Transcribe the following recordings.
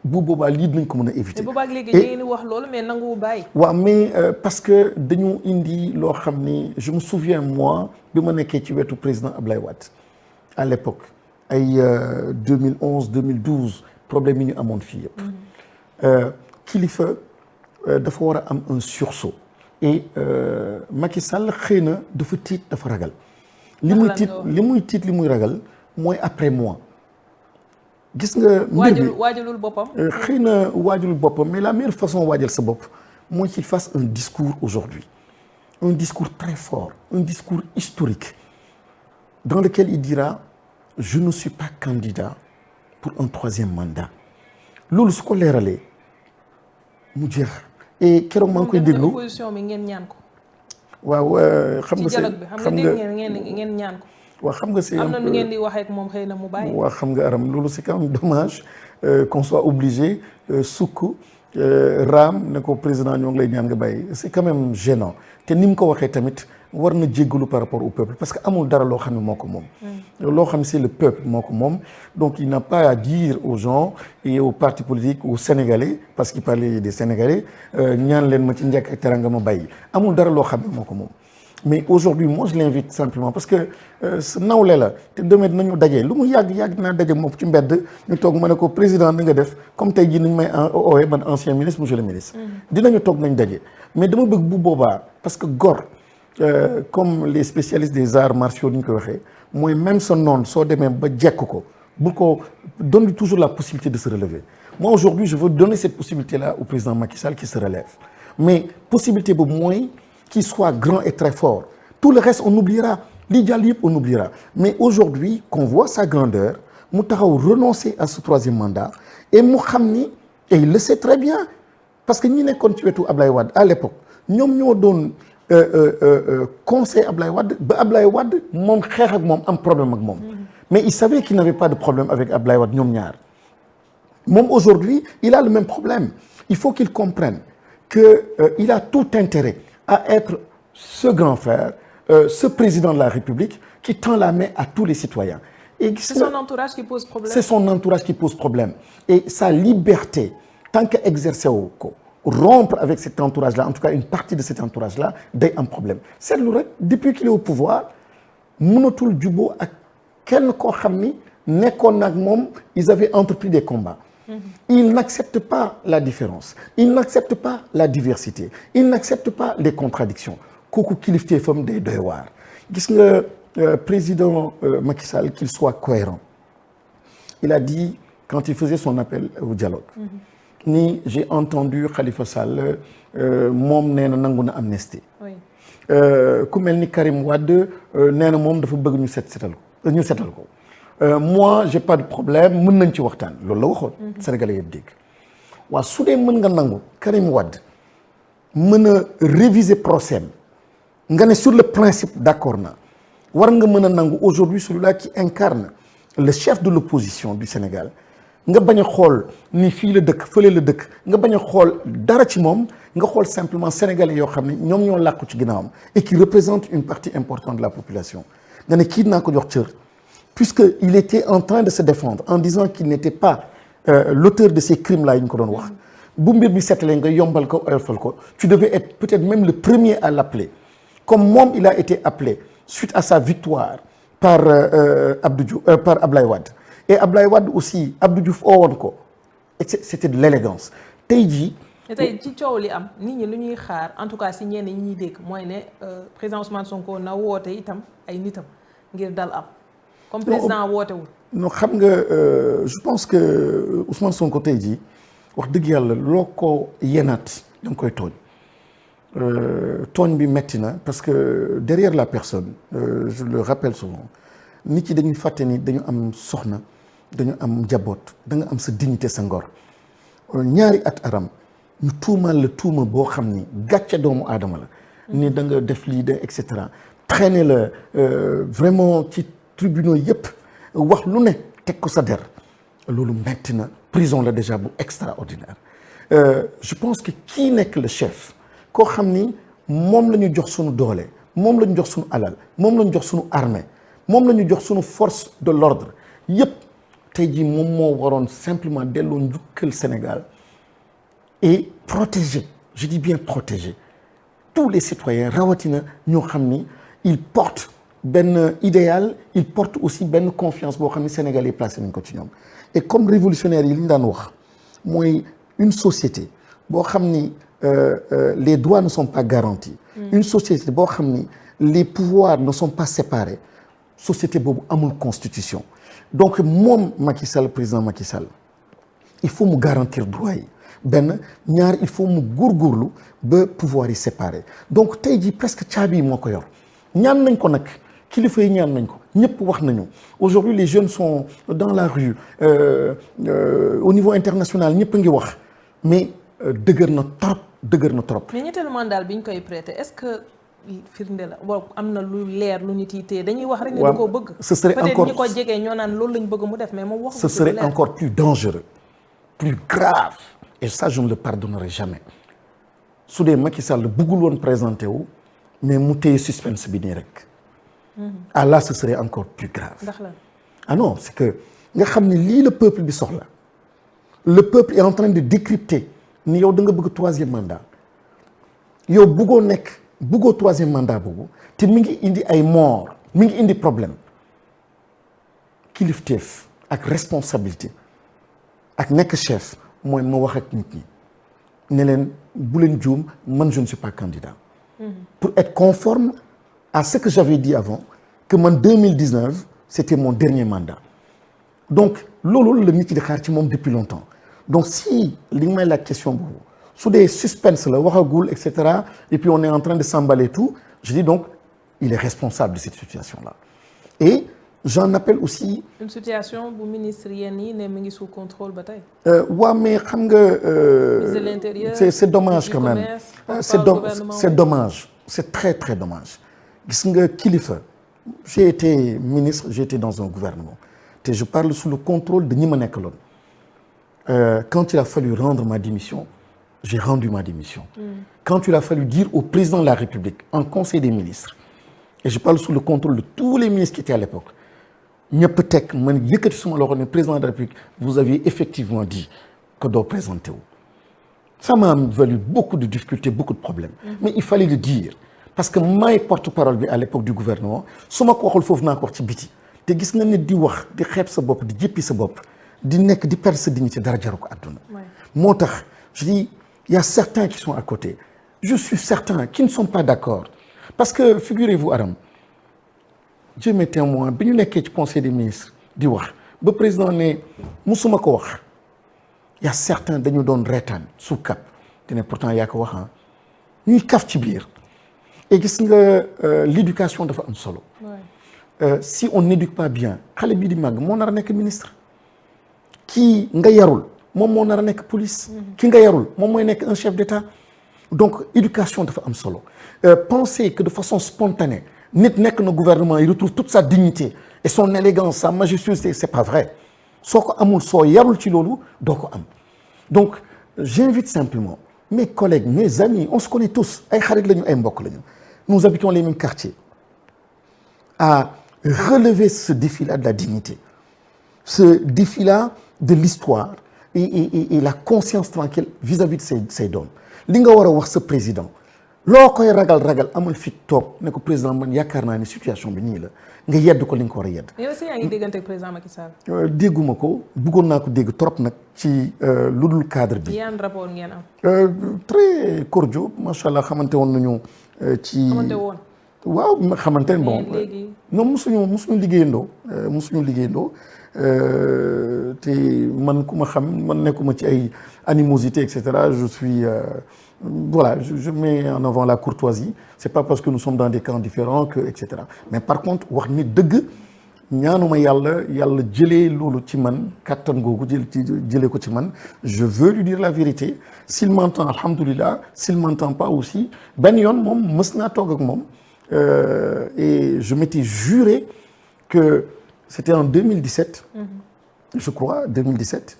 bu boobaa lii dinañ ko mën a éviter. te boobaag léegi ñu ngi wax loolu mais nangu bàyyi. waaw mais parce que dañu indi loo xam ni je me souviens moi bi ma nekkee ci wetu président Ablaye Wade à l'époque ay 2011 2012 problème yi ñu amoon fii yëpp. kilifa dafa war a am un sursaut. et Macky Sall xëy na dafa tiit dafa ragal. li muy tiit li muy ragal mooy après moi. gis nga mbir bi waajalul boppam. xëy na waajalul boppam mais la meilleure façon waajal sa bopp mooy qu'il fasse un discours aujourd'hui un discours très fort un discours historique dans lequel il dira je ne suis pas candidat pour un troisième mandat loolu su ko leeralee mu jeex. et keroog maa ngi koy déglu opposition bi ngeen ñaan ko. waaw xam nga ci dialogue bi xam nga dégg ngeen ñaan ko. waaw xam nga c'est am na nu ngeen di waxee ak moom xëy na mu bàyyi. waaw xam nga Aram loolu c'est quand même dommage qu'on soit obligé sukk raam ne ko président ñoo ngi lay ñaan nga bàyyi c'est quand même gênant te ni mu ko waxee tamit war na jéggalu par rapport au peuple parce que amul dara loo xam ne moo ko moom. loo xam ne c'est le peuple moo ko moom donc il n'a pas à dire aux gens et aux partis politiques aux Sénégalais parce qu'il parlait des Sénégalais ñaan leen ma ci njëkk ak teranga ma bàyyi amul dara loo xam ne moo ko moom. mais aujourd'hui moi je l'invite simplement parce que sa nawle la te demee nañu daje lu mu yàgg naa daje moom ci mbedd ñu toog ma ne ko président na nga def comme tey jii nañ may oowee man ancien ministre monsieur le ministre. dinañu toog nañ daje mais dama bëgg bu boobaa parce que gor comme les spécialistes des arts martiaux ni ñu ko waxee mooy même sa noon soo demee ba jekk ko bu ko donne toujours la possibilité de se relever moi aujourd'hui je veux donner cette possibilité là au président Macky Sall qui se relève mais possibilité boobu mooy qu'il soit grand et très fort tout le reste on oubliera li jàll yëpp on oubliera mais aujourd'hui qu'on voit sa grandeur mu taxaw renoncer à ce troisième mandat et mu xam ni et il le sait très bien parce que ñi nekkoon ci wetu Ablaye Wade à l'époque ñoom ñoo doon conseil Ablaye Wade ba Ablaye Wade moom xeex ak moom am problème ak moom mais il savait qu'il n'avait pas de problème avec Ablaye Wade ñoom ñaar moom aujourd'hui il a le même problème il faut qu'il comprenne que il a tout intérêt à être ce grand frère ce président de la République qui tend la main à tous les citoyens et c'est son entourage qui pose problème. C'est son entourage qui pose problème et sa liberté tant que exercer wu ko rompre avec cet entourage-là en tout cas une partie de cet entourage-là day am problème seetlu rek depuis qu'il est au pouvoir mënatul juboo ak kenn koo xam ni nekkoon nag moom ils avaient entrepris des combats. Il n'accepte pas la différence il n'accepte pas la diversité il n'accepte pas les contradictions kooku kilifteefam day doy waar gis nga président Macky Sall qu'il soit cohérent il a dit quand il faisait son appel au dialogue ni j'ai entendu Khalifa Sall moom nee na nangu na amnistie ku mel ni Karim Wade nee na moom dafa bëgg ñu setal ko moi j'ai pas de problème mën nañ ci waxtaan loolu la waxoon Sénégalais yëpp dégg waaw su dee mën nga nangu Karim Wade mën a réviser procès nga ne sur le principe d'accord na war nga mën a nangu aujourd'hui celui-là qui incarne le chef de l'opposition du Sénégal nga bañ a xool ni fii la dëkk fële la dëkk nga bañ a xool dara ci moom nga xool simplement sénégalais yoo xam ne ñoom ñoo làqu ci ginnaawam et qui représentent une partie importante de la population nga ne kii naa ko jox cër puisque il était en train de se défendre en disant qu'il n'était pas l'auteur de ces crimes là yi ñu ko doon wax bu mbir bi seetalee nga yombal ko oyofal ko tu devais être peut-être même le premier à l'appeler comme moom il a été appelé suite à sa victoire par par Ablaye Wade et Ablaye Wade aussi Abdou Diouf oowoon ko et c'était de l'élégance tey jii. tey ci coow li am nit ñi lu ñuy xaar en tout cas si ñenn ñi ñuy dégg mooy ne président Ousmane Sonko na woote itam ay nitam ngir dal am. comme président wootewul. non xam nga je pense que Ousmane Sonko tey jii wax dëgg yàlla loo ko yenaat da nga koy tooñ tooñ bi metti na parce que derrière la personne je le rappelle souvent nit yi dañuy fàtte ni dañu am soxna dañu am njaboot da nga am sa dignité sa ngor ñaari at Aram ñu tuumaal la tuuma boo xam ni gàcce doomu aadama la ni da nga def lii de et cetera traîner la vraiment ci tribunaux yëpp wax lu ne teg ko sa der loolu metti na prison la déjà bu extraordinaire je pense que kii nekk le chef koo xam ni moom la ñu jox suñu doole moom la ñu jox suñu alal moom la ñu jox suñu armée moom la ñu jox suñu force de l'ordre yëpp tey jii moom moo waroon simplement delloo njukkal Sénégal et protéger, je dis bien protéger tous les citoyens rawatina ñoo xam ni ils portent benn idéal, ils portent aussi benn confiance boo xam ni Sénégalais placé nañ ko ci ñoom. Et comme révolutionnaire yi li ñu daan wax mooy une société boo xam ni les droits ne sont pas garantis. Une société boo xam ni les pouvoirs ne sont pas séparés. Société boobu amul constitution. Donc moom Macky Sall président Macky Sall il faut mu garantir droit yi benn ñaar il faut mu góorgóorlu ba pouvoir yi séparé donc tey jii presque caabi yi moo ko yor ñaan nañ ko nag kilifa yi ñaan nañ ko ñëpp wax nañu aujourd'hui les jeunes sont dans la rue au niveau international ñëpp a ngi wax mais dëgër na trop. mais ñetteelu mandat bi ñu koy prêter est-ce que firnde la waaw am na lu leer lu nit yi téye dañuy wax rek ne da koo bëgg. ce serait peut-être encore ñi ko jegee ñoo naan loolu lañ bëgg mu def mais moom wax. ce serait encore plus dangereux plus grave et ça je ne le pardonnerai jamais su dee Macky Sall bëggul woon présenté wu mais mu téye suspense bi nii rek. ah là ce serait encore plus grave. ndax la ah non c'est que nga xam ne lii le peuple bi soxla le peuple est en train de décrypter ni yow da nga bëgg troisième mandat yow bëggoo troisième mandat boobu te mi ngi indi ay mort mi ngi indi problème kilifteef ak responsabilité ak nekk chef mooy ma wax ak nit ñi ne leen bu leen juum man je ne suis pas candidat. Pour être conforme à ce que j'avais dit avant que man 2019 c'était mon dernier mandat donc loolu la nit ñi di xaar ci moom depuis longtemps donc si li nga may la question boobu su dee suspense la waxagul et cetera et puis on est en train de s'emballer tout je dis donc il est responsable de cette situation-là et j'en appelle aussi. une situation bu ministre yenn yi ne mi ngi sous contrôle ba tey. waaw mais xam nga. ministre de l'Intérieur, c'est dommage quand même. C'est dommage c'est très très dommage gis nga kilifa j'ai été ministre j'ai été dans un gouvernement te je parle sous le contrôle de ñi ma nekkaloon quand il a fallu rendre ma démission. J'ai rendu ma démission. Quand il a fallu dire au président de la République en conseil des ministres et je parle sous le contrôle de tous les ministres qui étaient à l'époque ñëpp teg man yëkkati suma loxo ne président de la République vous aviez effectivement dit que doo présenté wu ça m'a valu beaucoup de difficultés beaucoup de problèmes mais il fallait le dire parce que maay porte-parole bi à l'époque du gouvernement su ma ko waxul foofu naa ko wax ci biti te gis nga nit di wax di xeeb sa bopp di jéppi sa bopp di nekk di perdre sa dignité dara jaru ko àdduna moo tax je dis il y a certains qui sont à côté je suis certain qui ne sont pas d'accord parce que figurez-vous Aram Dieu m'est témoin bi ñu nekkee ci conseil des ministres di wax ba président ne musuma ko wax il y a certains dañu doon reetaan sous cap te ne pourtant yaa ko wax ñuy kaf ci biir et gis nga l'éducation dafa am solo si on n'éduque pas bien xale bii di màgg moo nar a nekk ministre kii nga yarul moom moo nar a nekk police ki nga yarul moom mooy nekk un chef d'État donc éducation dafa am solo penser que de façon spontanée nit nekk na gouvernement il retrouve toute sa dignité et son élégance sa majestuosité c'est pas vrai soo ko amul soo yarul ci loolu doo ko am donc j'invite simplement mes collègues mes amis on se connaît tous ay xarit lañu ay mbokk lañu nous habitons les mêmes quartiers à relever ce défi-là de la dignité ce défi-là de l'histoire et la conscience tranquille vis-à-vis de say doom li nga war a wax sa président loo koy ragal amul fit toog ne ko président man yaakaar naa ne situation bi nii la nga yedd ko li nga ko war a yedd. mais aussi yaa ngi déggante ak président Macky Sall. dégguma ko bëggoon naa ko dégg trop nag ci lu dul cadre bi. yan rapport ngeen am. très cordiaux macha allah xamante woon nañu ci. xamante woon. waaw xamante ne bon. léegi. ñoom mosuñu liggéeyandoo. te man ku ma xam man nekkuma ci ay animosité et cetera je suis voilà je mets en avant la courtoisie c'est pas parce que nous sommes dans des camps différents que et cetera mais par contre wax ni dëgg ñaanuma yàlla jëlee loolu ci man kattan googu jëlee ko ci man je veux lui dire la vérité s'il m'entend alhamdoulilah s'il m'entend pas aussi benn yoon moom mës naa toog ak moom et je m'étais juré que c'était en 2017 je crois 2017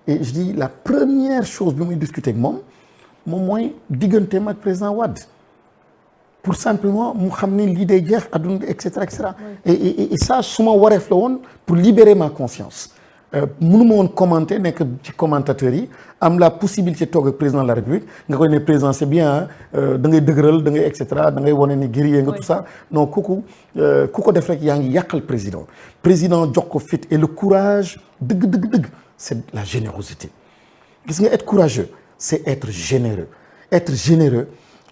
et je dis la première chose bi muy discuter ak moom mooy digganteem ak président Wade pour simplement mu xam ni lii day jeex adduna et cetera et ça suma wareef la woon pour libérer ma conscience mënuma woon commenter nekk ci commentateurs yi am la possibilité toog ak président de la République nga koy ne président c'est bien da ngay dëgëral da ngay et cetera da ngay wane ni guerrier nga tout ça non ku ko def rek yaa ngi yàqal président jox ko fit et le courage dëgg c'est la générosité gis nga être courageux c'est être généreux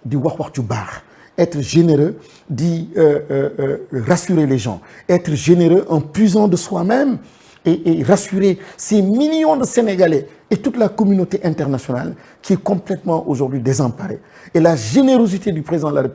di wax ju baax être généreux di rassurer les gens être généreux en puisant de soi-même et rassurer ces millions de Sénégalais et toute la communauté internationale qui est complètement aujourd'hui désemparée. Et la générosité du président de la République